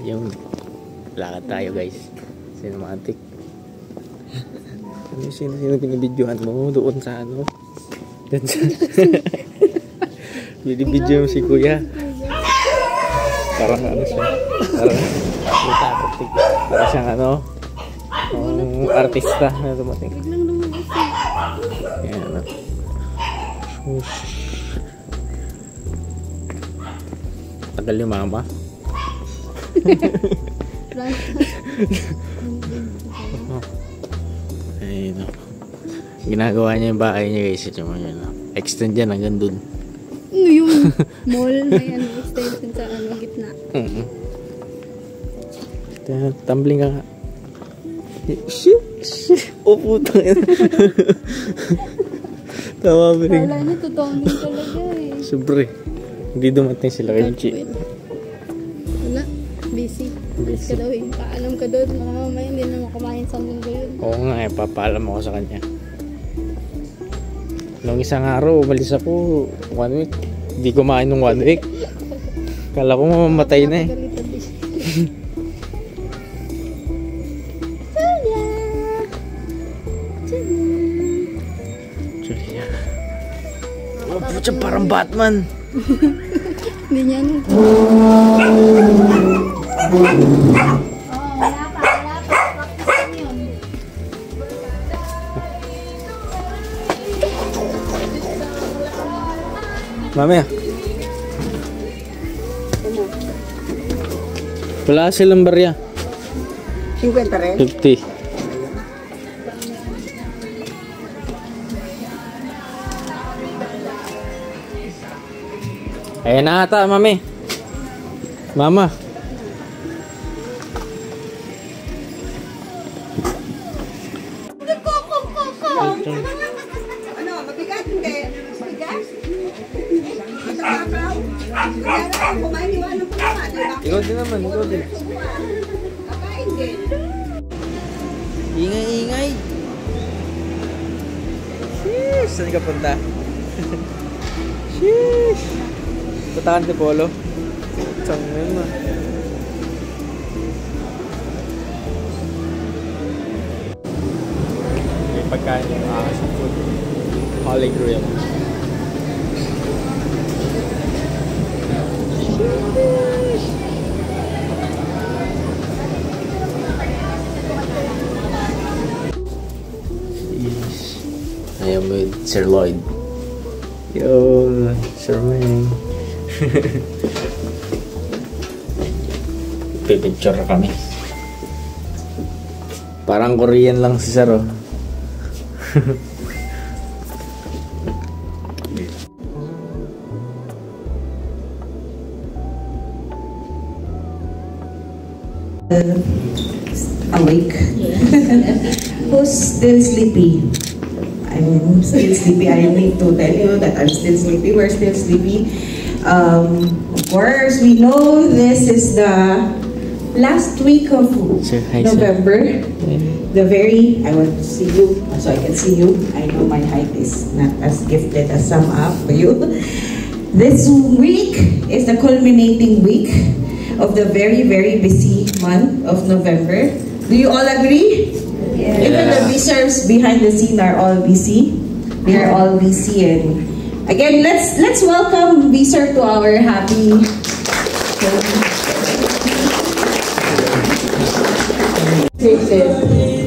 Yung lakad tayo guys. Cinematic. Sino binibidyohan mo? Doon sa ano? Doon sa... binibidyo mo si kuya. Parang ano siya. Parang siyang ano. Artista na dumating. Ayan ano. Tagal yung mama. Ayun, ginagawa niya yung bahay niya guys. Extend yan hanggang dun. Yung mall may ano, extension sa ano, gitna. Tumbling ka nga. Oh puta. Tama ba rin? Kala niya tutumbling talaga eh. Sobre. Hindi dumating sila kay Chi. Wala. Busy. Busy ka daw eh. Paalam ka daw. Mamaya hindi na makamain sa mundo yun. Oo nga eh. Papaalam ako sa kanya. Nung isang araw, umalis ako 1 week. Hindi kumain nung 1 week. Kala ko mamamatay na eh. Julia. Oh, pucha, parang Batman. Hindi niya ano. Wala pa. Practice yun. Mamaya. Wala silang barya. 50 rin? 50. Ayan na ata, mami. Mama. Ano, mabigat hindi? Mabigat? Matakaw? Kaya kumain, iwanan ko naman. Ikaw din naman, ikaw din. Kakain din. Ingay-ingay. Sheesh, saan ka punta? Sheesh. Punta ka Polo. Saan ngayon ma? May pagkain yung sa food. Holy Grail. I am with Sir Lloyd. Yo, Sir Meng. Pipicture kami. Parang Korean lang si Sir oh. Awake. Who's still sleepy? I'm still sleepy. I need to tell you that I'm still sleepy. We're still sleepy. Of course, we know this is the last week of November. I want to see you, so I can see you. I know my height is not as gifted as some of you. This week is the culminating week of the very, very busy month of November. Do you all agree? Yeah. Even the visitors behind the scene are all busy. They are all busy, and again, let's welcome Visor to our happy.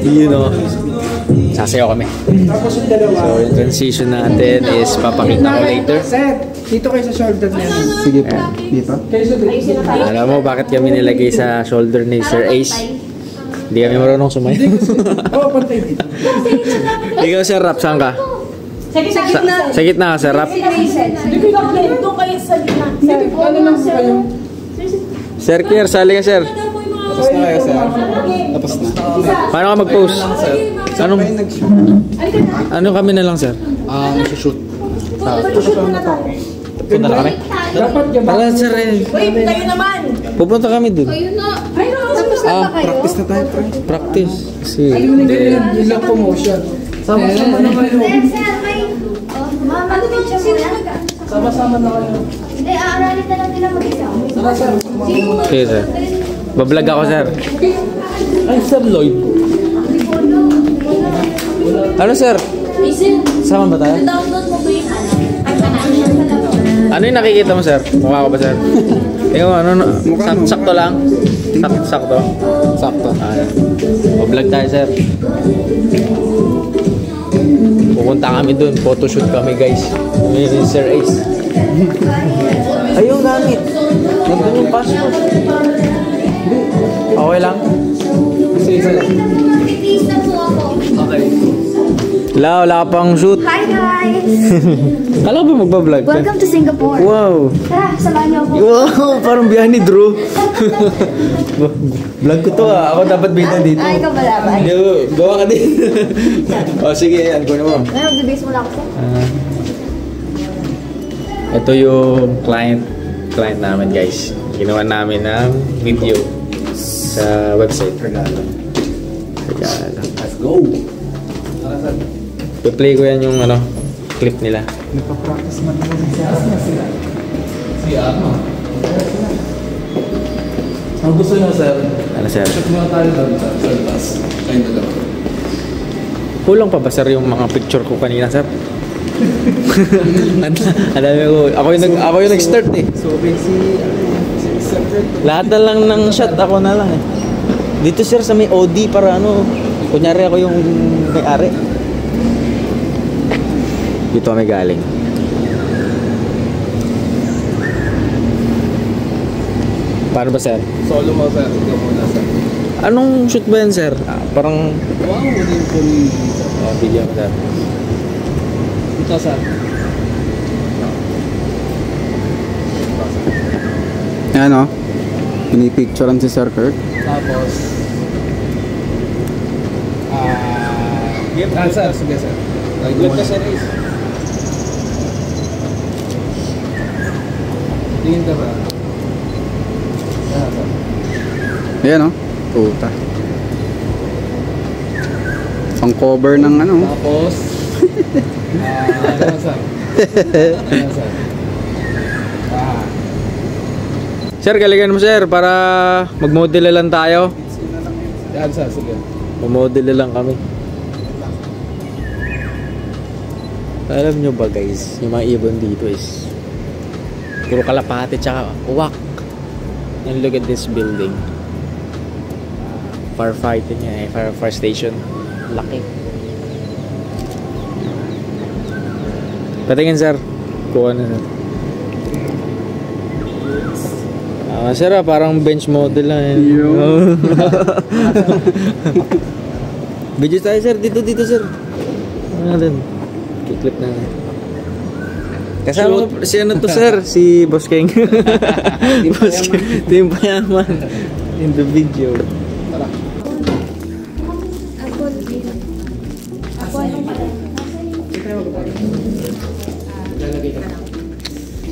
You know, sasayaw kami. So yung transition natin is papakita ko later. Sir, dito kayo sa shoulder niya. Sige po. Dito? Alam mo bakit kami nilagay sa shoulder ni Sir Ace? Hindi kami marunong sumayaw. Oo, pantay dito. Ikaw Sir Rap, saan ka? Sa gitna ka Sir Rap? Doon kayo sa gitna. Ano lang kayo? Sir Kier, sali ka Sir. Tapos na kayo, sir. Tapos na. Paano ka mag-post? Ano kami na lang Sir? Shoot. Shoot na tayo. Punta na kami? Dapat yung Para Sir eh. Uy, tayo naman! Pupunta kami dun. Ayun na. Ay, tapos na ba kayo? practice na tayo, pre. Practice. Kasi Hindi, yun lang promotion. Sama-sama na kayo. Ano ba sino nag- Sama-sama na kayo. Hindi, aaralin na lang nila mag-isa. Saka, sir. okay Sir. Bablog ako, sir. Ay, Sir Lloyd. Ano, sir? Sama ba tayo? Download mo ba yung Ano yung nakikita mo, sir? Mukha ko ba, sir? Ikaw, sakto lang? Sakto? Sakto. Bablog tayo, sir. Pupunta kami dun. Photoshoot kami, guys. May Sir Ace. Ayun, gamit. Nandun yung passport. Okay lang? Isa lang. Okay. Wala ka pang shoot. Hi guys! Kala ko ba magbablog ka? Welcome to Singapore. Wow! Tara, samahan niyo ako. Wow! Parang biyahe ni Drew. Vlog ko to ah. Ako dapat bida dito. Ay, ikaw ba dapat? Hindi, gawa ka din. O sige, yan. Kunin mo. Ay, mag-base mo lang ako. Ito yung client namin, guys. Ginawa namin ng video sa website. Regalo. Let's go. I-play ko yan yung clip nila. Nagpa-practice man ako sila. Si ano? Ang gusto nyo, sir? Ano, sir? Check muna tayo doon sa labas. Kayo na lang. Kulang pa ba, sir, yung mga picture ko kanina, sir? Ang dami ko. Ako yung nag-start eh. So, busy. Separate. Lahat na lang ng shot, ako na lang eh. Dito, sir, sa may OD para kunyari ako yung may-ari. Dito kami galing. Paano ba, sir? Solo mo, sir. Ikaw muna, sir. Anong shoot ba yan, sir? Parang... Wow, muna yung puri. Bigyan mo, sir. Ito, sir. Ayan o. Pinipicturean si Sir Kurt. Tapos... sir. Sige, sir. Good ka, sir. Tingin ka ba? Ayan o. Puta. Pang cover ng Tapos... ano, sir? Ano, sir? Sir, galingan mo, sir, para mag-model lang tayo. Yan, sir. Sige. Mag-model lang kami. Alam nyo ba, guys, yung mga ibon dito is puro kalapate tsaka uwak. And look at this building. Firefighting niya eh. Fire station. Laki. Patingin, sir. Kuha na, sir. Sir, parang bench model lang eh. Video tayo, sir. Dito, sir. Ano din? Clip na. Kasama ko si to, sir? Si Boss King. Boss King. Team Payaman. In the video.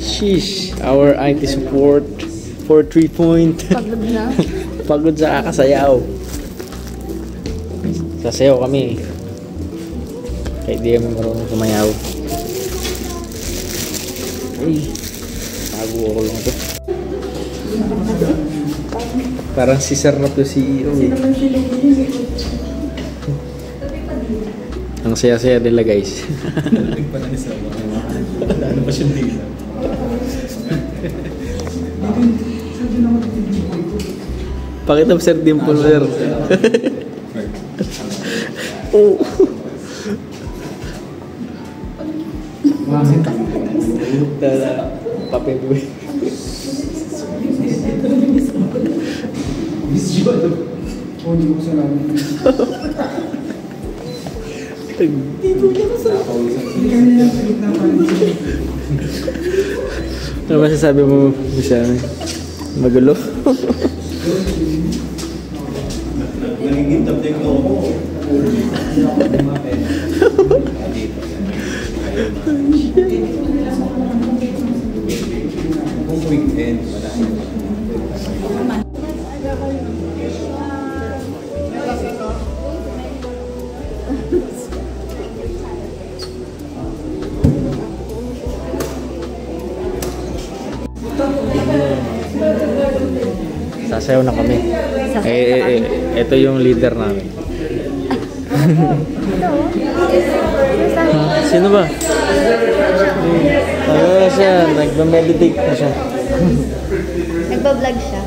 Sheesh. Our IT support for 3 point. Pagod na. Pagod sa kakasayaw. Sasayaw kami. Kahit di kami marunong sumayaw. Ay, tago ako lang ito. Parang si Sir na to CEO eh. Ang saya-saya nila, guys. Ano ba siyang dila? Pakita mo, Sir Dimple, sir. Oh. Dala, papel gue. Ano masasabi mo, bisa magulo? Nangingintap din ko ako. Kung weekend, Sasayaw na kami. Ito yung leader namin. Sino ba? Ano na siya? Nagme-meditate na siya. Nagbablog siya.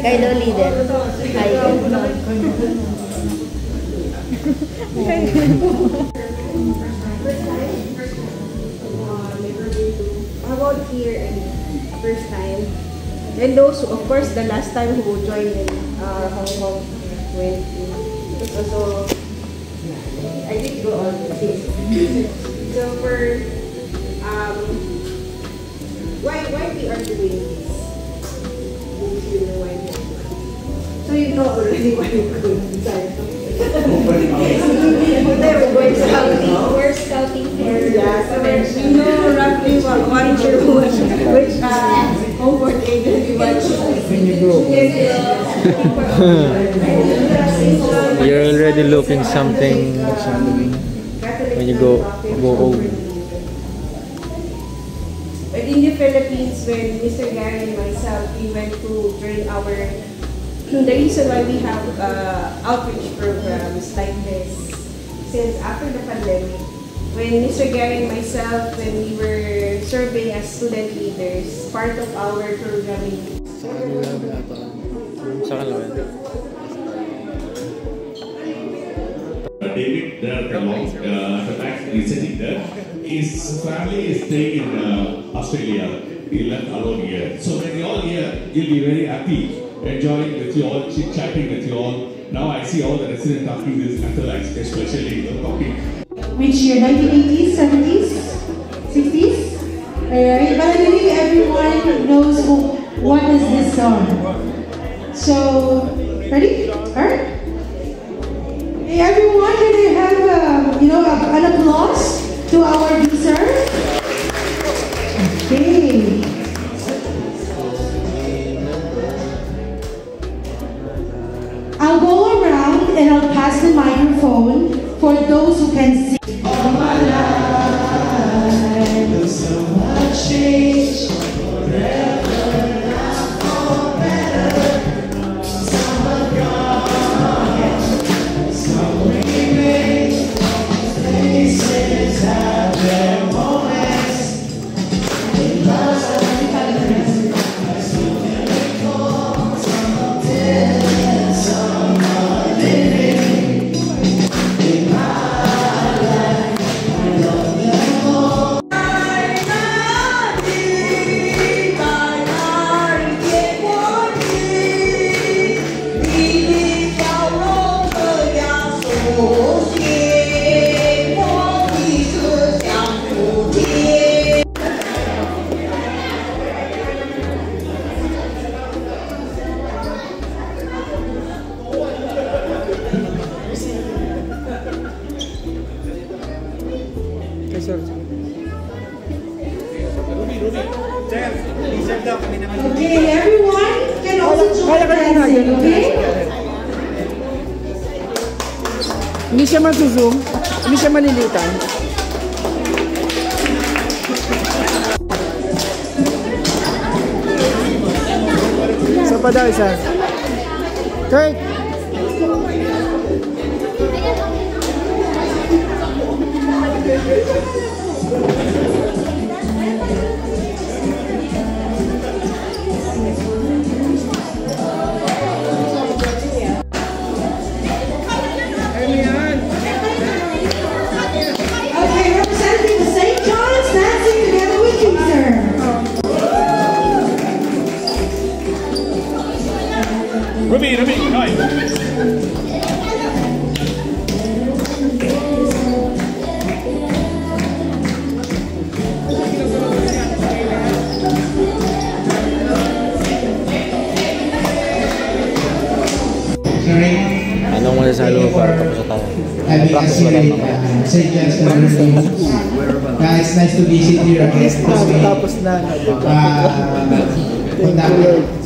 Kylo leader. Hi. How about here and first time? And those, of course, the last time who joined in Hong Kong when it was also, I did go on this. So for, why we are doing this? You know why we are doing this. So you know already why we're going inside. We're scouting here. Yeah, so you know roughly what your which homework agency You're already looking something when you go home. But in the Philippines, when Mr. Gary and myself, we went to join the reason why we have outreach programs like this, since after the pandemic, when Mr. Gary and myself, when we were serving as student leaders, part of our programming. David Kellogg, the fact is sitting there. His family is staying in Australia. He left alone here. So when you're all here, you'll be very happy, enjoying with you all, chit-chatting with you all. Now I see all the residents talking this afterlife, especially the talking. Which year? 1980s, 70s, 60s? Alright, but I believe everyone knows what is this song. So, ready? Alright? Hey everyone, can I have an applause to our user? Okay. I'll go around and I'll pass the microphone for those who can see. All my life, so much change, forever, not for better. Some are gone, some remain. Places have their moments. In love, some miracle, some dead, some are living. In my life, I love them all. Okay, everyone can also join dancing, okay? Hindi siya mag-zoom, hindi siya malilitan. Isa pa daw, isa. Kurt! Ruby, right. Anong masasabi mo para tapos sa tayo? Practice ba tayo? It's nice to visit here again. Tapos na.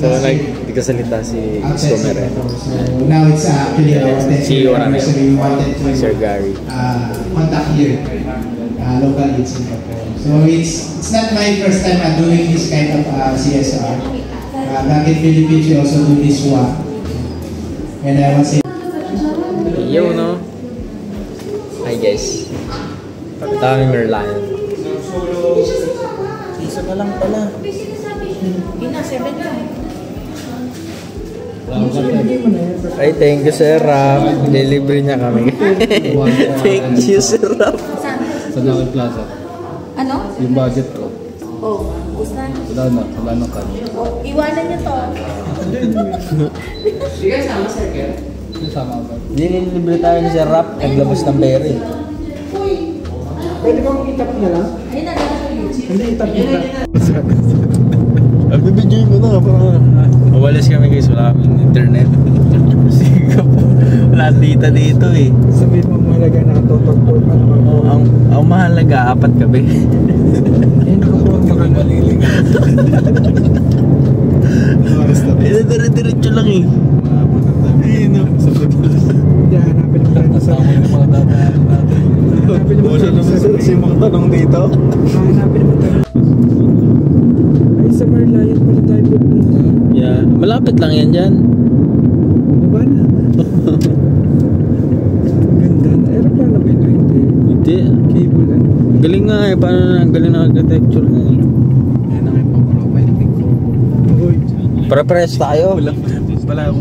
So, hindi ka salita si Isko Mereno. So now it's actually our CEO namin. So we wanted to Sir Gary. contact here, local in Singapore. So it's not my first time doing this kind of CSR. Back in Philippines, we also do this one. And I want to say, Yo, no? Hi guys. Dami Merlion. Isa na lang pala. Ay, thank you Sir Rap. Delivery niya kami. Thank you Sir Rap. Sa Lakay Plaza. Ano? Yung budget ko. Oh, gusto na. Wala na kami. Oh, iwanan niyo to. Sama ako. Delivery tayo ni Sir Rap. Naglabas ng pera eh. Pwede bang itap niya lang? Ayun na, Hindi, itap niya lang. Bibidyoin mo na. Mawalis kami guys. Wala kaming internet. Wala data dito eh. Sabihin mo mahalaga nakatutok po. Ang mahalaga, 4 gabi. Eh, nakatutok ka kayo malilig. Dire-diretso lang eh. Ayun o. Hindi, hanapin mo tayo. Kasama yung mga dadaan natin. Hanapin mo tayo. Simong tanong dito. Hanapin mo tayo. Ay, sa Merlion pala tayo pupunta. Yeah, malapit lang yan dyan. Baba na. Ganda na. Aeroplano ba ito? Hindi. Cable ano? Galing nga eh. Paano na? Galing na architecture na eh. Yan ang ipapropile ko. Uy. Para-pares tayo. Wala yung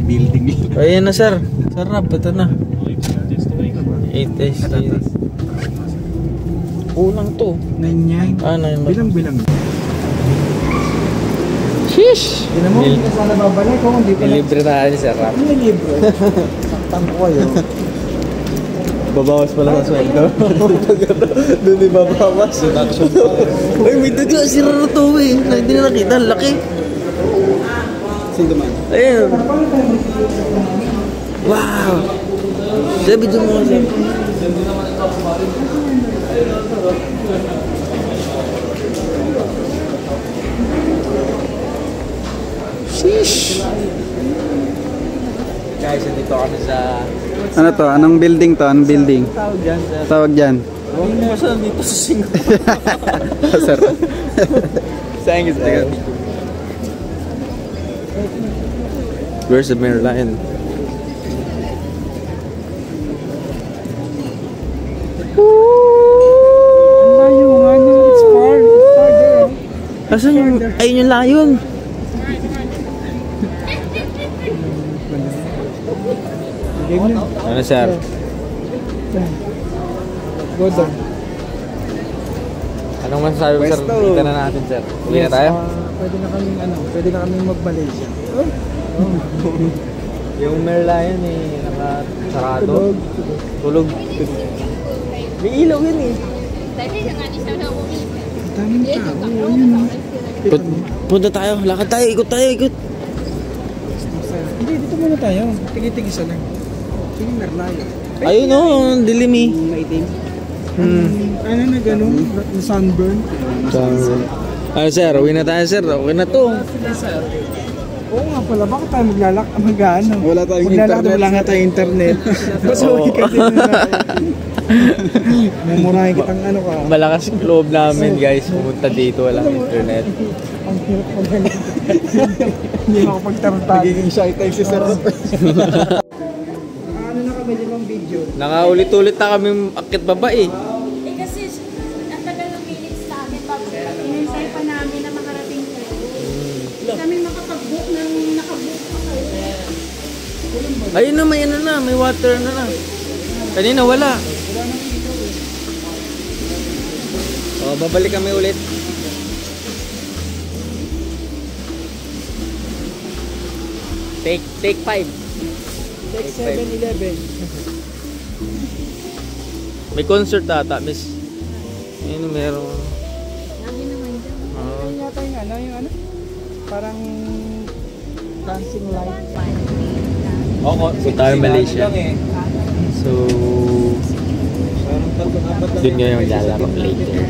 building. Ayan na sir. Sarap. Ito na. 8S. Kulang to. 9 yan. Ah, 9. Bilang-bilang. Sheesh! Hindi mo, hindi sana babalik ko. Hindi pala. Libre tayo ni Sir Rap. Ano yung libre? Saktan ko kayo. Babawas pala sa sweldo. Doon di babawas. Ay, may daga. Sira na to eh. Hindi na nakita. Laki. Sino man? Ayun. Wow! Sabi dyan mo kasi. Sheesh! Guys, nandito kami sa... Ano to? Anong building to? Anong building? Tawag dyan, sir. Tawag dyan. Huwag mo siya dito sa Singapore. Sir. Sayang is there. Where's the Merlion? Layo nga no, it's far. It's far there. Asan yung... Ayun yung layon. Game na. Ano, sir? Go down. Anong masasabi mo, sir? Kita na natin, sir. Uwi na tayo? Pwede na kaming mag-Malaysia. Yung Merlion eh, nakasarado. Tulog. May ilaw yun eh. Daming tao. Ayun. Punta tayo, lakad tayo, ikot tayo, ikot. Hindi, dito muna tayo. Tigi-tigisa lang. Sige, Merlion. Ayun o, dilim eh. Maitim. Ano na gano'n? Sunburn? Ano sir, uwi na tayo sir, uwi na to. Oo nga pala, bakit tayo mag-ano? Wala tayong Maglalakad, internet. wala nga tayong internet. Basta uwi ka din na. Mumurahin kitang ano ka. Malakas loob namin guys, pumunta dito, walang internet. Ang hirap magaling. Hindi ako pagtarantado. Nagiging shy time si Sir Rap. Ano na kami, limang video? Nakaulit-ulit na kami akit baba eh. Eh kasi, ang tagal ng minutes namin, ininsay pa namin na makarating ko. Kami makapag-book ng nakabook pa kayo. Ayun na, may ano na, may water na. Kanina wala. Oh, babalik kami ulit. Take 5. Take 7-11. May concert ata, miss. Ayun, meron. Ayun yata yung ano? Parang dancing light. Oo, so tayo Malaysia. So, dun nga yung lalaro later.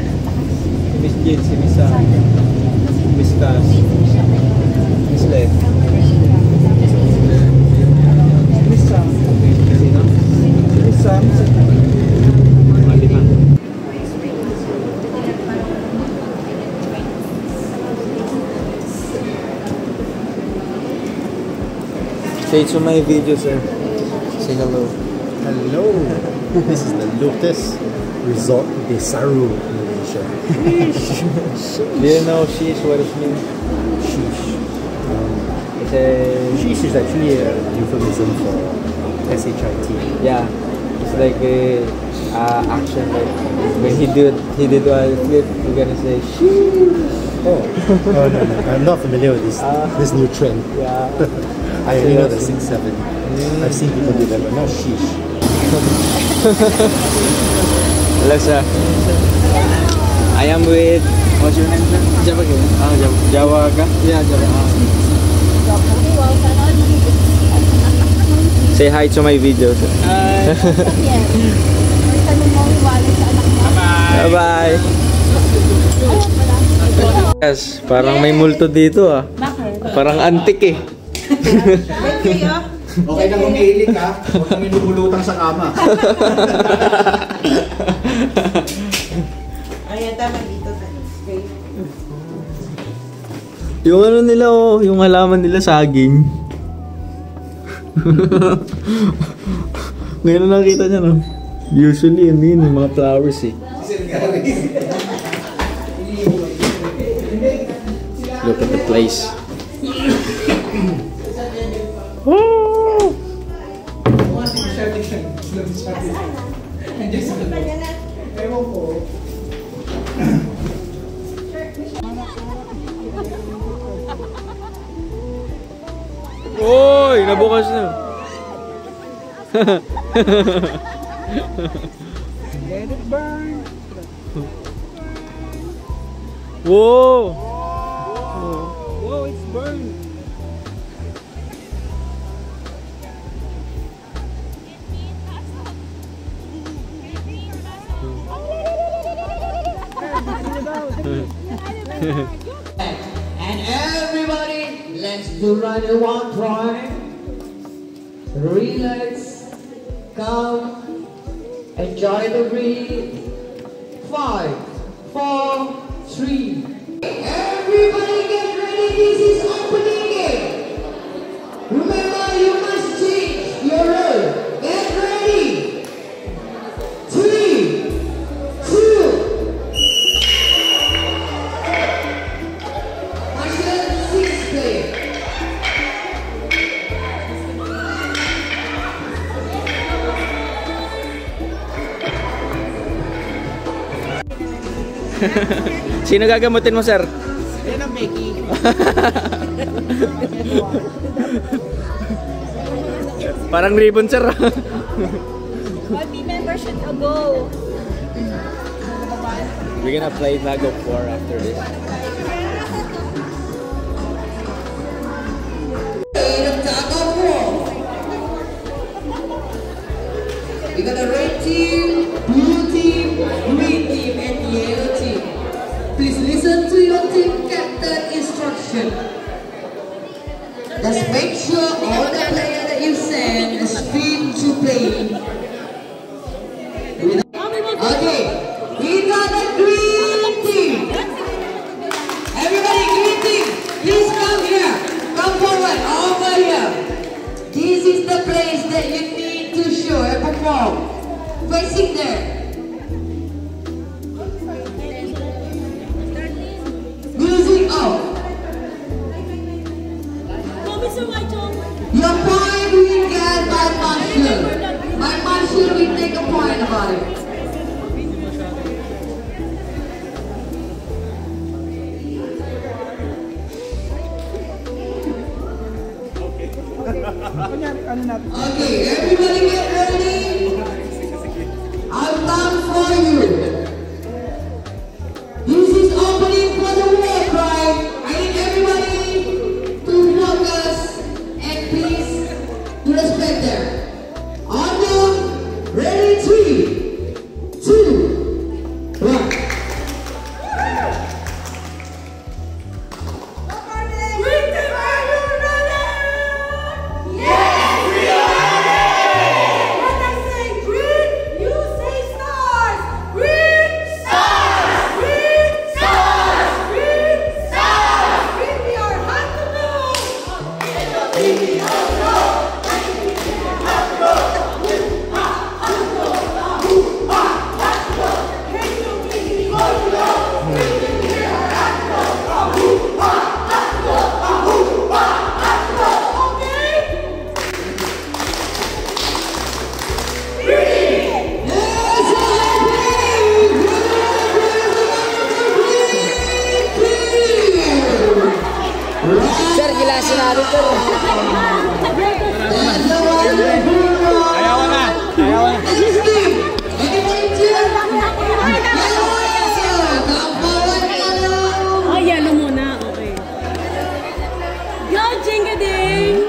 Miss Jade, si Miss Sam, Miss Cass, Miss Len, Miss Sam, Miss Sam, mga 5. Say to my video, sir. Say hello. Hello. This is the Lotus Resort Desaru, Indonesia. Do you know sheesh? What it means? Sheesh. Sheesh is actually a euphemism for SHIT. Yeah. It's like a action. Like when he did a flip, you're gonna say sheesh. Oh no. I'm not familiar with this new trend. Yeah. I only know the 6-7. I've seen people do that, but not sheesh. Hello, sir. I am with. What's your name, sir? Jawa. Jawa ka? Yeah, Jawa. Say hi to my video, sir. Bye bye. Yes, parang may multo dito ah. Parang antik eh. Okay na umiilik ha. Huwag kang inubulutang sa kama. Ayan, tama dito. Yung ano nila oh, yung halaman nila saging. Ngayon na nakita niya no. Usually yun yung mga flowers eh. Look at the place. Oy, nabukas na. Let it burn. Whoa. Whoa, it's burned. And everybody, let's do right at one time. Relax, come, enjoy the breathe. 5, 4, 3. Everybody get ready, this is opening game. Remember, you must change your role. Get ready. 3, 2. Sino gagamutin mo, sir? Yan ang Becky. Parang ribbon, sir. All team members should go. We're gonna play Tag of War after this. We got a red team, blue team, green team, and yellow team. Please listen to your team captain instruction. Just make sure all the players that you send is fit to play. Okay, we got a green team. Everybody, green team, please come here. Come forward, over here. This is the place that you need to show and perform. Facing there. Music off. Your point will get by Marshall. My Marshall will take a point about it. Okay, everybody get ready. I'll come for you. This is opening for the war cry. I need everybody to focus and please respect them. On the ready, 3, 2, 1. What I say green, you say stop. gilasin natin ito. Ayaw na. Ayaw na. Oh, yellow muna. Okay. Go, Jingading!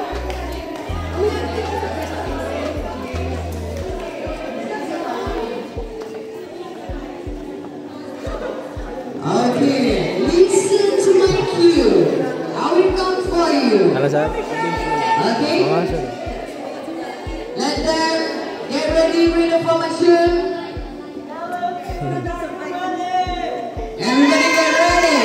Okay, listen to my cue. I will count for you. Ano sir? Okay? Oo, sir. Let them get ready with the formation. Everybody get ready.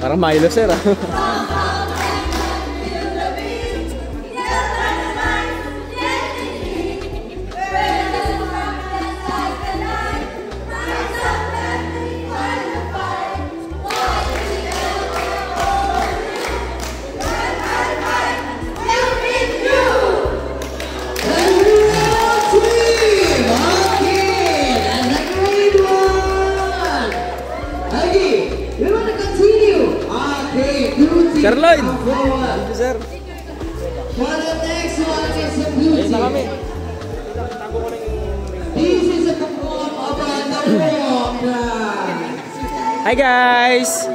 Parang Milo sir ah. Sir Lloyd! Thank you, sir. For the next one is a beauty. This is a perform of the walk. Hi guys!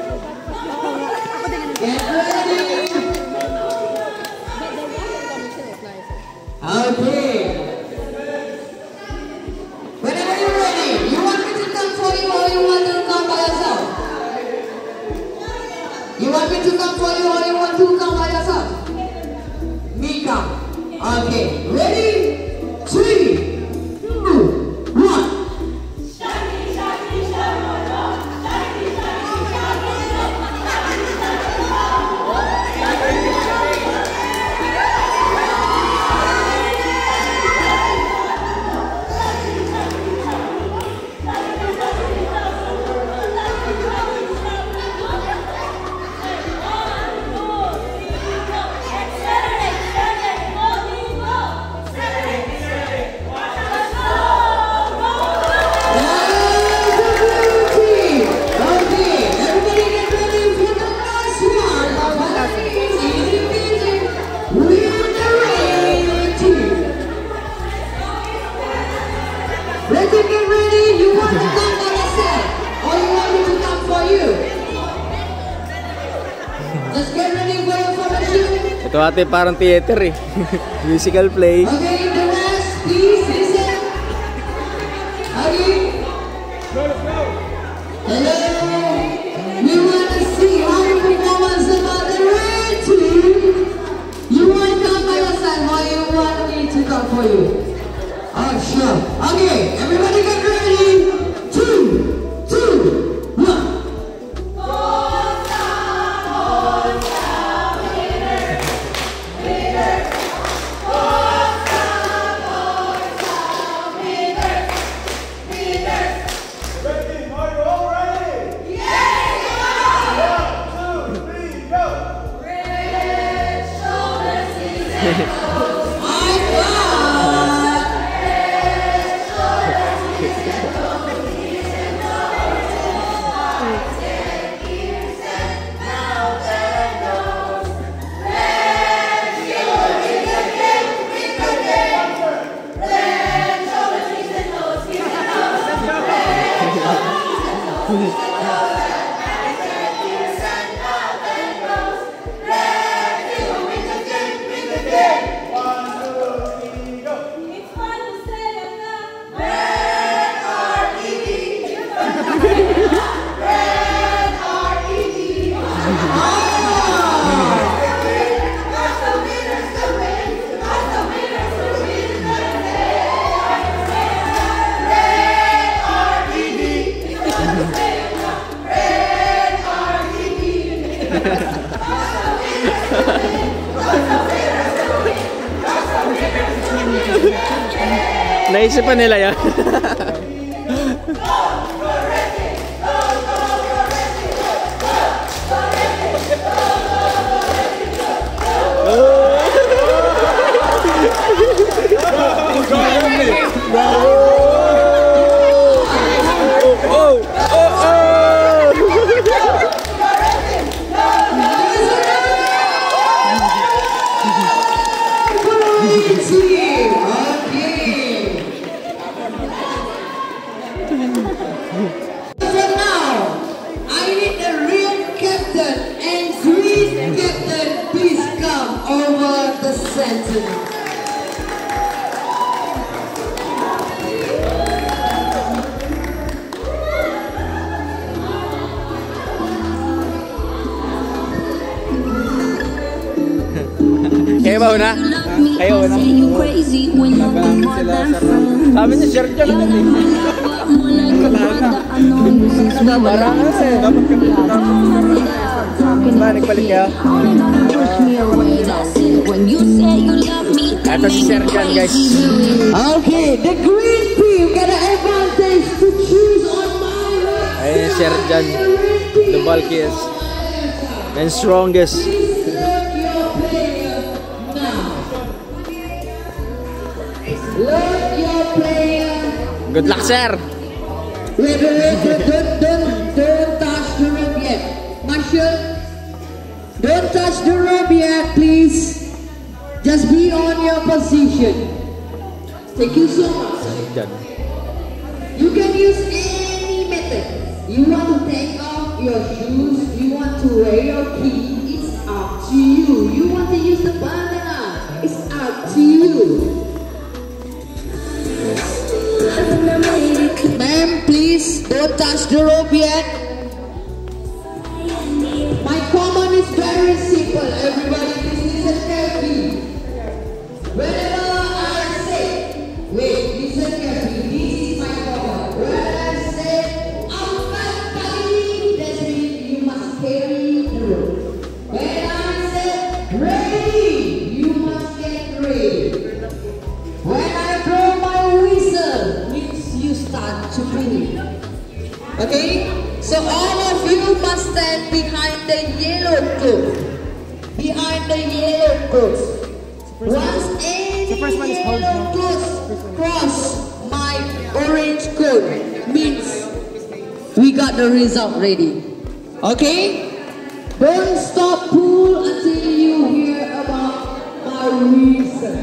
Get ready. Okay. Whenever you're ready, you want me to come for you or you want to come by yourself? You want me to come for you or you want to come by yourself? Me come. Okay. Ready? 3, 2, 1. Ito ate parang theater eh. Musical play. Okay, the rest, please listen. Okay. Hello. We want to see how your performance about the red team. You want to come by yourself or you want me to come for you? Oh, sure. Okay, everybody get ready. 2, 2, 1. Naisipan nila yan. Kayo ba una? Kayo una? Sabi niya, share dyan natin eh. Parang kasi, dapat kami nagbalik kaya. Ito si Serjan, guys. Okay, the green team got an advantage to choose on my right. Ayun, Serjan. The bulkiest and strongest. Look your player. Good luck, sir. Wait, don't touch the rope yet. Marshall, don't touch the rope yet, please. Just be on your position. Thank you so much. You can use any method. You want to take off your shoes, you want to wear your key, it's up to you. You want to use the bandana, it's up to you. Ma'am, please don't touch the rope yet. My command is very simple. Everybody, please listen carefully. Whenever I say, wait, listen carefully. This is my command. When I say, angkat kaki, that means you must carry the rope. When I say, ready, you must get ready. When I blow my whistle, you start to breathe. Okay? So all of you must stand behind the yellow coat. Behind the yellow coat. Once any yellow coat cross my orange coat means we got the result ready. Okay? Don't stop pull until you hear about my whistle.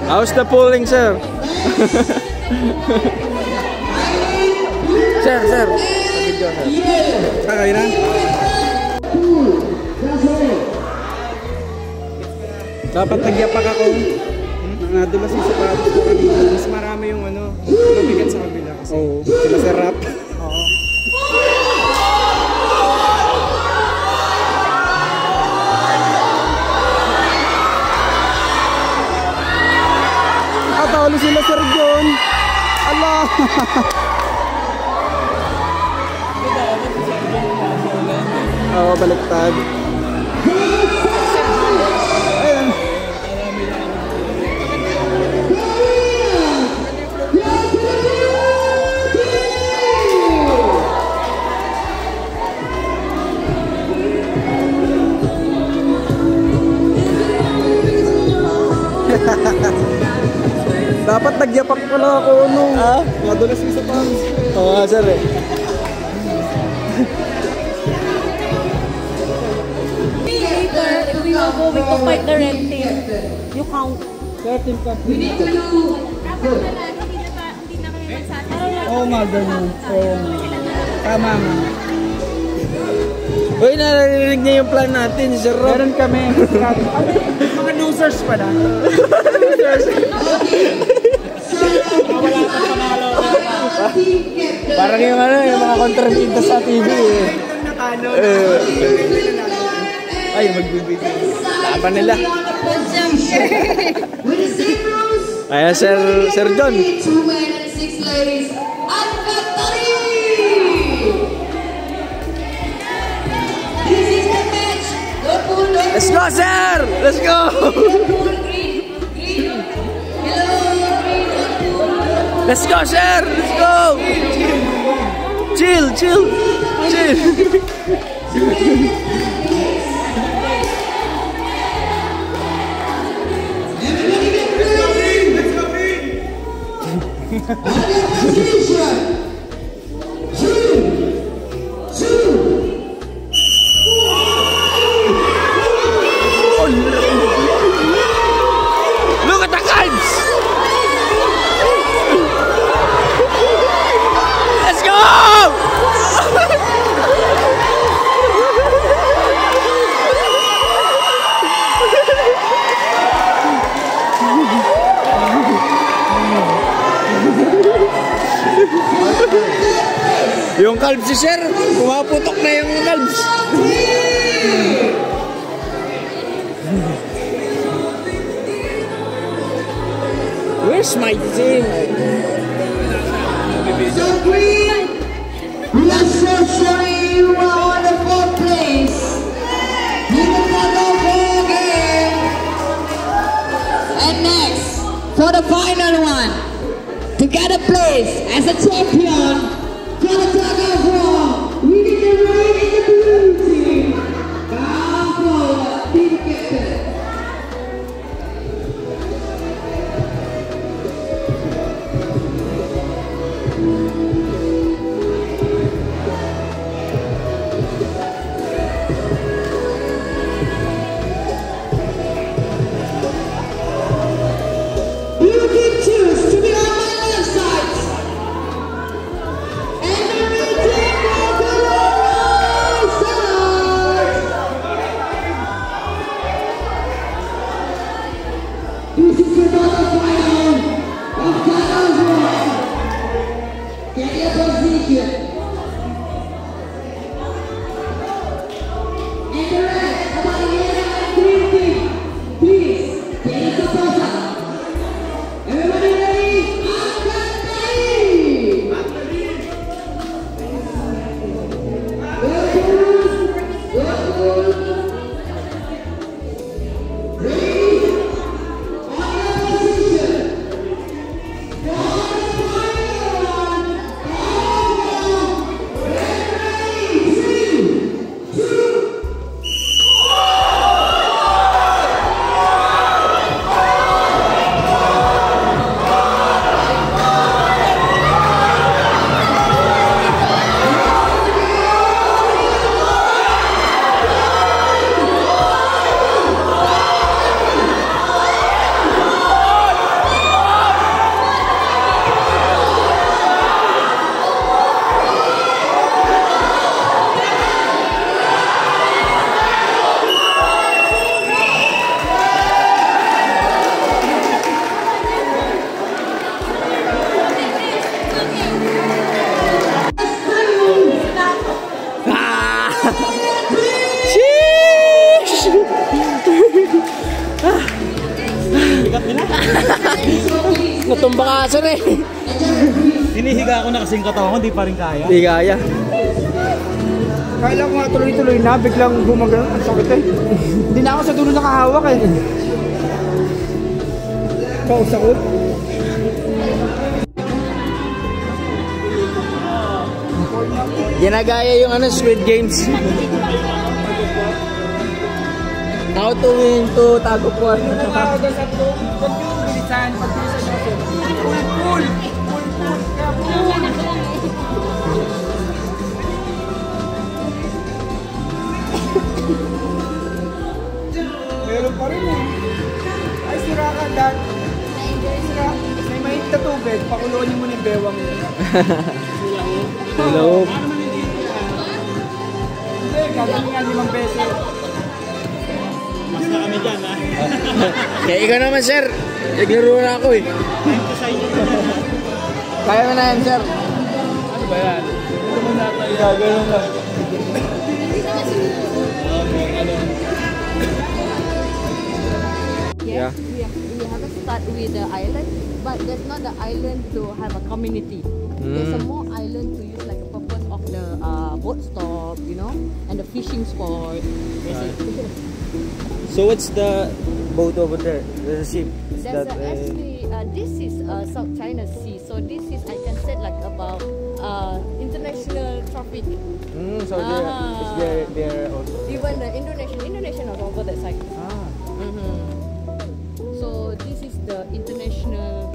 How's the pulling, sir? Sir. Okay na? Dapat nagyapak ako. Nadulas yung sapatos ko kanina. Mas marami yung mabigat sa sa kabila kasi. Oo. Sila sa rap. Oo. Talo sila Sir John. Allah. Oo, baliktad. Ayan. Dapat nagyapak pala ako nung madulas ko sa pants. Oo nga sir eh. Later, we will go to fight the red team. You count. We need to do good. Oo nga, ganun. Oo nga. Tama nga. Uy, naririnig niya yung plan natin, Sir Rob. Meron kami. Mga losers pa na. Losers. Wala kang panalo. Parang yung ano, yung mga kontrabida sa TV eh. Ay, magbibigay. Laban nila. Ayan, Sir John. 2 men and 6 ladies. This is the match. Let's go, sir! Let's go! Let's go, sir! Let's go! Chill, chill, chill. Look at the kites! Let's go! Yung calves si sir, pumaputok na yung calves. Where's my team? So green, let's say you are on the 4th place. You can go again. And next, for the final one, to get a place as a champion. For the tug of war, we need the red and the blue team. Come forward, team captain. You can choose to be on my left side. And the red team will go on my side. braso na eh. Hinihiga ko na kasing katawan ko, di pa rin kaya. Di kaya. Kaya ko nga tuloy-tuloy na, biglang gumagano. Ang sakit eh. Hindi na ako sa dulo nakahawak eh. Pausakot. Ginagaya yung ano, Squid Games. How to win to tag of war. Meron pa rin eh. Ay, sira ka, Dad. Sira. May mahit na tubig. Pakulonin mo ng bewang yun. Hello. Hindi, gagawin nga 5 pesos. Mas na kami dyan, ha? Kaya ikaw naman, sir. Naglaro na ako eh. Kaya mo na yan, sir. Ano ba yan? Ito mo natin. Gagawin lang. Yes, we have to start with the island, but that's not the island to have a community. There's a more island to use like a purpose of the boat stop, you know, and the fishing spot. So what's the boat over there? There's a ship. There's actually this is South China Sea, so this is I can say like about international traffic. So they're also. Even the Indonesian are over that side. So this is the international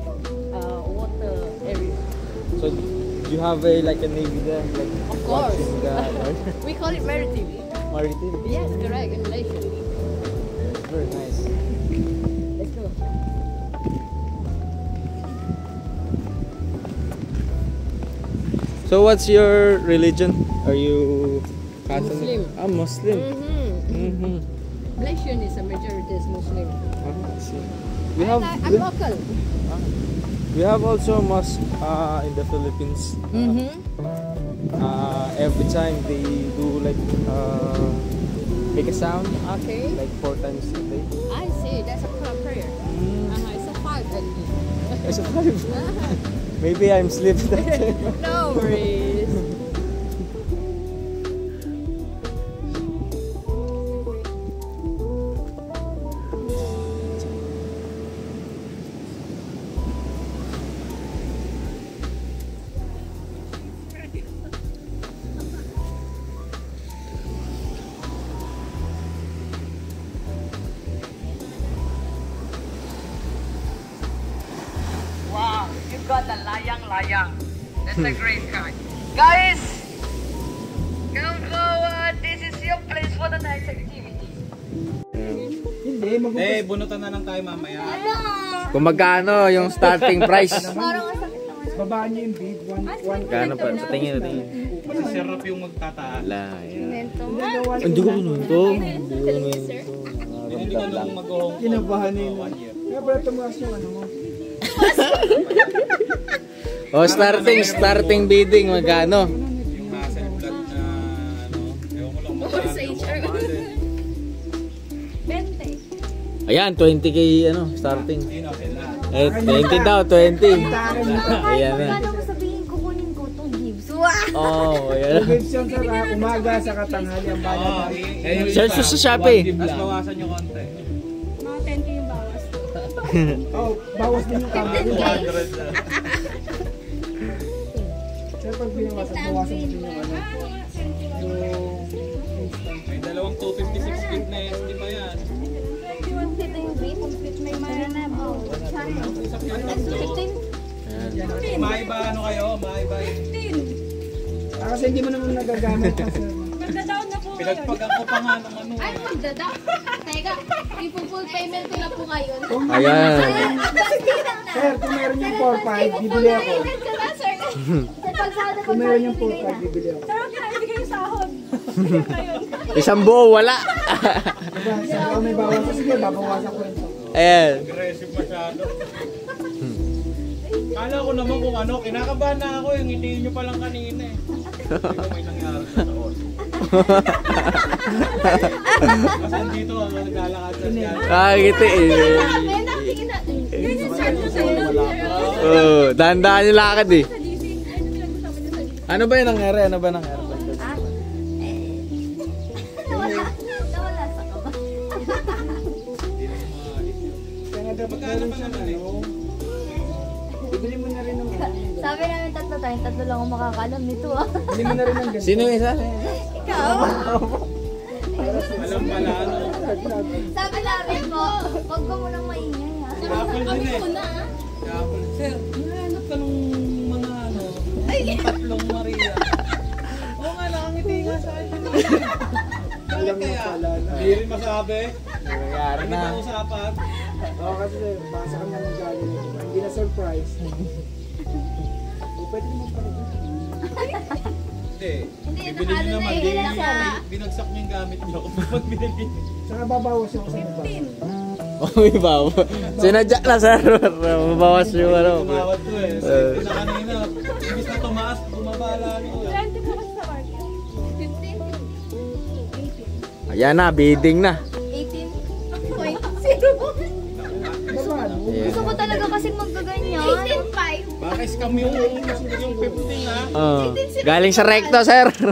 water area. So you have like a navy there, like of course. We call it maritime. Maritime. Yes, correct. In Malaysia. Very nice. Let's go. So what's your religion? Are you Catholic? Muslim. Muslim. Malaysian is a majority is Muslim. I see. I'm local. We have also a mosque in the Philippines. Every time they do like make a sound. Okay. Like 4 times a day. I see. That's a prayer. It's a 5 at least. It's a 5. Maybe I'm sleeping that time. No worries. Wow, you got the layang-layang. That's a great card. Guys, come forward. This is your place for the next activity. Hindi, bunutan na lang tayo mamaya. Kung magkano yung starting price? Babaan niyo yung bid. Gano'n pa? Tingin. Kasi sarap yung magtataan. Hindi ko nun to. Hindi ko lang mag-ohong. Kinabahan nila. Kaya pala tumakas yung ano mo. Oh, starting bidding magkano? Yung hassle vlog na ano, ewan ko lang magkano. Ayan, 20k ano, starting. 20 daw, 20. Ayan na. Paano mo sabihin kukunin ko itong gives? Oh, ayan. Gives yung sa umaga sa katanghali ang bayan. Search sa Shopee. Mas bawasan nyo konti. Mga 10k yung bawas. Oh, bawas din yung kamay. 200 na. Kaya pag binawasan, bawasan din yung ano. May dalawang 256 feet na SD pa yan. Ito yung green. May maranam. Oh, 15? Maiba ano kayo? Maiba 15. Kasi hindi mo naman nagagamit. Magda-down na po kayo. Pinagpagan ko pa nga ng ano. Ay, magda-down. Teka, ipo-full payment ko na po ngayon. Ayan. Sir, kung meron yung 4-5, bibili ako. Kung meron yung 4-5, bibili ako. Pero kinabigay yung sahod. Isang buo, wala. Saka may bawasan. Sige, babawasan ko rin. Ayan. Aggressive masyado. Kala ko naman kung ano, kinakabahan na ako yung hindi nyo palang kanina eh. Hindi ko may nangyari sa taon. Kasi dito ako naglalakad sa siya. Kakagiti eh. May nakikita. Yun yung search ko sa'yo. Dahan-dahan yung lakad eh. Ano ba yung nangyari? Ano ba nangyari? Nawala sa kaba. Bibili mo na rin ng Sabi namin tatlo lang ang makakaalam nito ah. Bibili mo na rin ng ganito. Sino yung isa? Ikaw? Alam pala ano. Sabi namin po, huwag ko munang maingay ha. Kami ko na ah. Sir, nahanap ka nung mga ano, yung tatlong Maria. Oo nga, nakangiti nga sa akin. Bakit kaya? Hindi rin masabi. Nangyari na. Hindi usapan. Oo kasi basa ka na ng galing. Hindi na surprise. O pwede mo pa rin. Hindi, nakalo na eh. Binagsak niyo yung gamit niyo. Pag binili. Saka babawas yung sa iba. Uy, bawa. Sinadya na, sir. Mabawas yung ano. Tumawad ko eh. Sabi na kanina, imbis na tumaas, bumabala niyo. 20 po kasi sa market. 15? Ayan na, bidding na. 18.0. Gusto ko talaga kasing magkaganyan. 18.5. Bakit scam yung 15 ha? Galing sa recto, sir. 20 to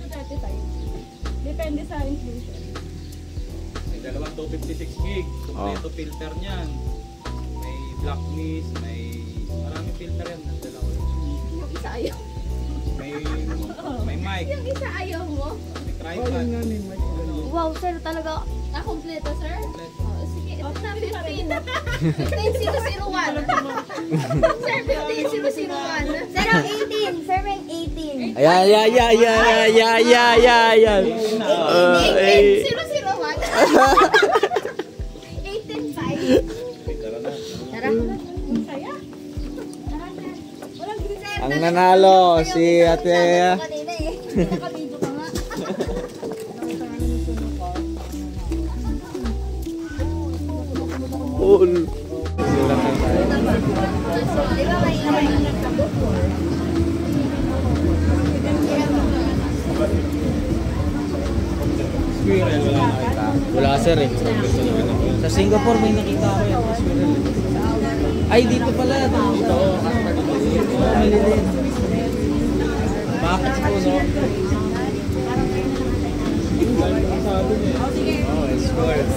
35. Depende sa inclusion. May dalawang 256 gig. Kompleto filter niyan. May black mist, may maraming filter yan. Dalawa. Yung isa ayaw. May mic. Yung isa ayaw mo. May tripod. Wow, sir, talaga. Kompleto, sir? Sige, ito na 15. 15,001. Sir, 15,001. Sir, ang 18. Sir, ang 18. Ayan. 18,001. 18,500. Tara. Ang saya. Tara, sir. Walang sir. Ang nanalo, si ate. Kanina eh. Nakabidyo ka nga. All. Di ba may Squirrel, wala nakita. Wala, sir eh. Sa Singapore may nakita ako yan. Ay, dito pala. Dito. Malilin. Bakit po, no? Oh, escort.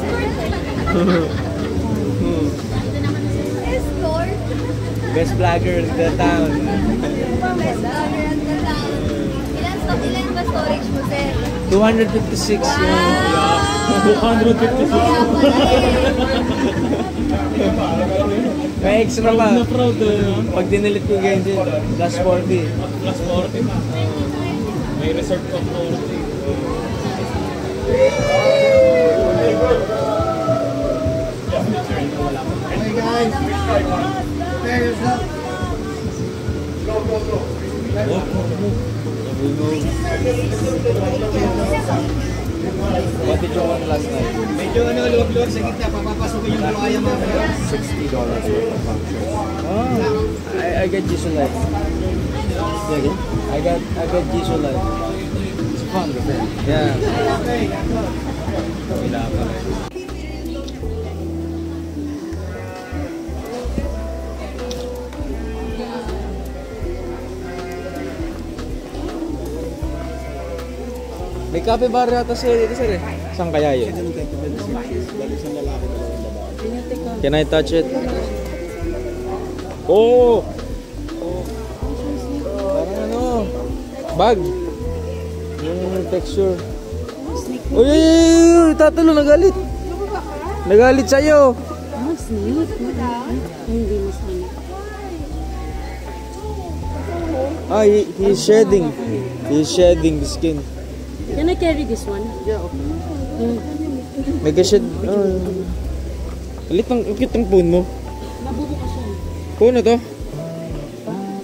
escort? Best vlogger in the town. Best vlogger in the town. Ilan ba storage mo, sir? 256 yun. 256. May extra pa. Na proud Pag dinilit ko ganyan din, plus 40. Plus 40. May reserve of 40. Hey guys, prepare yourself. Go. What did you want last night? Medyo luwag-luwag sa gitna, papapasukin yung buhaya mamaya. $60 worth of functions. Oh, I got Jisoo Light. I got Jisoo Light. It's fun, yeah. Wala pa rin. May capybara yata sir dito sir eh. Saan kaya yun? Can I touch it? Oh! Parang ano? Bag! Yung texture. Uy! Tatalo, nagalit! Nagalit sa'yo! Ah, he's shedding. He's shedding the skin. Can I carry this one? Yeah, okay. Nag-shed. Alit ang cute ng phone mo. Nabubukas siya. Phone na to?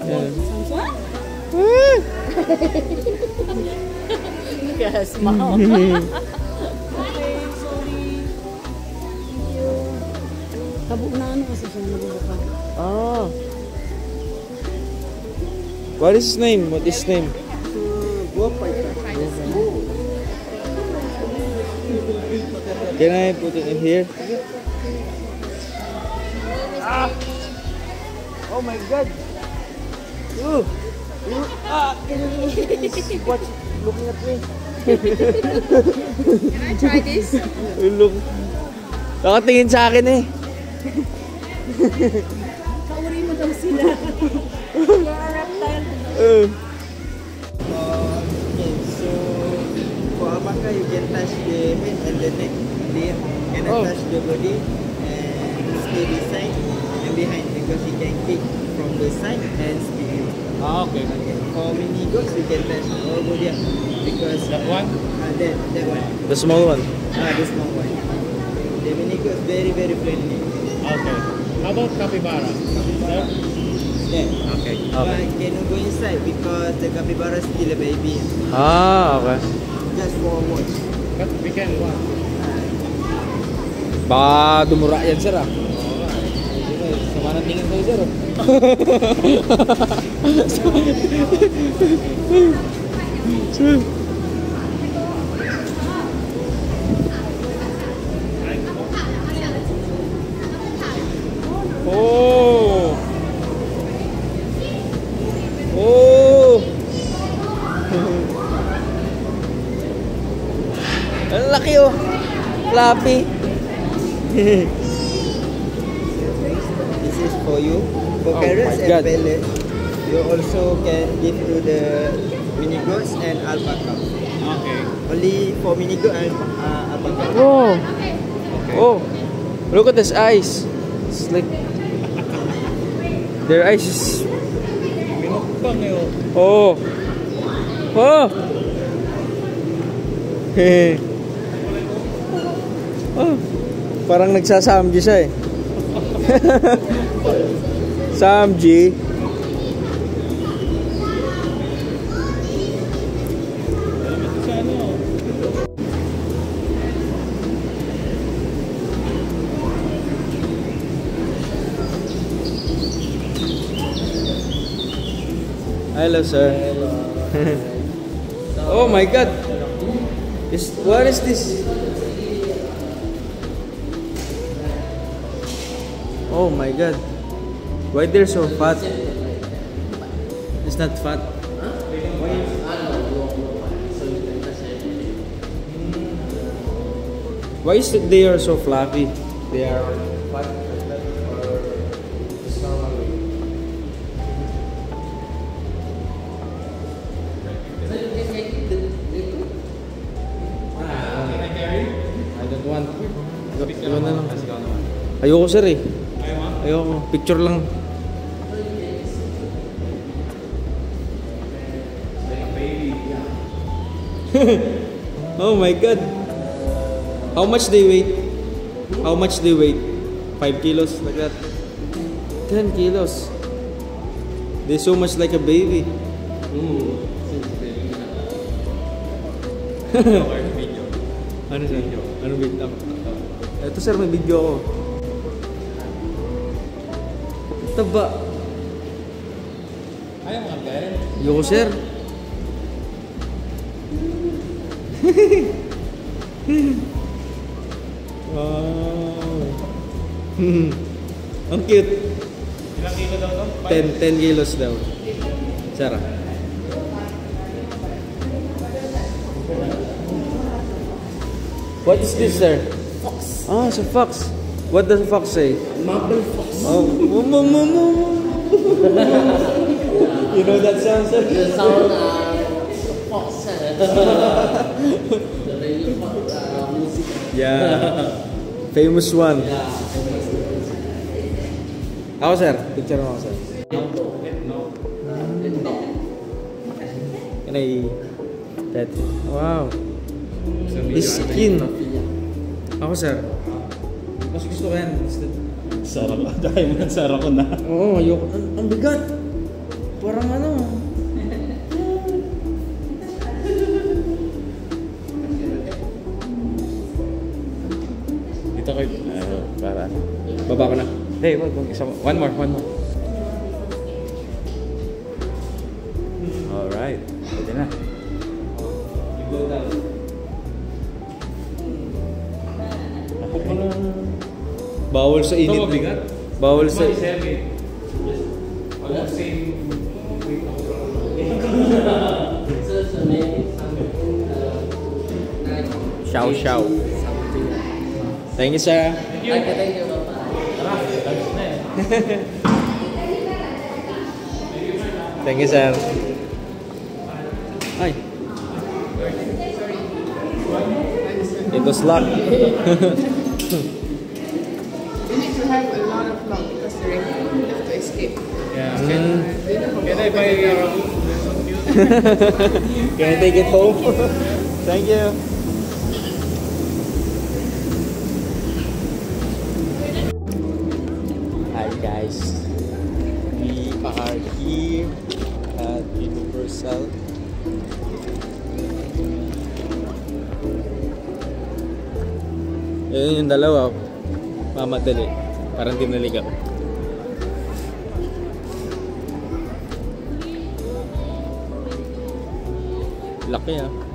Yeah. Yes, ma'am. Kabuk na ano kasi siya nabubukas. Ah. What is his name? What is his name? Can I put it in here? Oh my God. Ooh. Can you watch looking at me? Can I try this? Look. Nakatingin sa akin eh. Kauri mo daw sila. You're a reptile. Okay, so for alpaca you can touch the head and the neck. They cannot touch the body and stay beside and behind because he can kick from the side and speed. Okay. For mini goats we can touch all body because That one? That one. The small one. The small one. The mini goats very friendly. Okay. How about capybara? Yeah. Okay. But cannot go inside because the capybara is still a baby. Okay. Just for watch. But we can watch. Baka dumura yan, sir, ah. Sama ng tingin ko, sir. Oh! Oh! Ang laki, oh. Fluffy. This is for you. For carrots and pellet. You also can give to the mini goats and alpaca. Okay. Only for mini goat and alpaca. Oh! Oh! Look at this eyes. It's like... Their eyes is... Minukbang eh, Oh! oh. Oh! Oh! Parang nagsasamji siya eh. Samji. Hello, sir. Oh my God! What is this? Oh my God! Why they're so fat? It's not fat. Why is it they are so fluffy? They are fat like that, or it's normally? I don't want. Iwan na lang. Ayoko, sir, eh. Ayoko. Picture lang. Oh my God. How much they weigh? How much they weigh? 5 kilos like that. 10 kilos. They're so much like a baby. Ano sir? Anong video? Ito sir, may video ako. Taba. Ayaw mga kaya? Yoko sir. Wow. Ang cute. Ilang kilo daw to? 10 kilos daw. Sarah. What is this, sir? Fox. Ah, it's a fox. What does the fox say? Marble fox. Oh, you know that sound, sir? The sound fox. The radio fox music. Yeah. Famous one. Ako, sir. Picture mo ako, sir. Can I... That. Wow. His skin. Ako, sir. Mas gusto ko yan. Sarap. Dahil mo nagsara ko na. Oo, ayoko. Ang bigat. Parang ano. Dito kayo. Para. Baba ko na. Hey, wag. One more. Alright. Pwede na. Bawal sa init. Ito mabigat. Bawal sa... Chow chow. Thank you, sir. Thank you. Thank you, sir. Ay. It was luck. You need to have a lot of luck because the raccoon have to escape. Yeah. Can I buy your Can I take it home? Thank you. Hi guys. We are here at Universal. Ayun yung dalawa. Mamadali. Parang tinaligaw. Laki ah.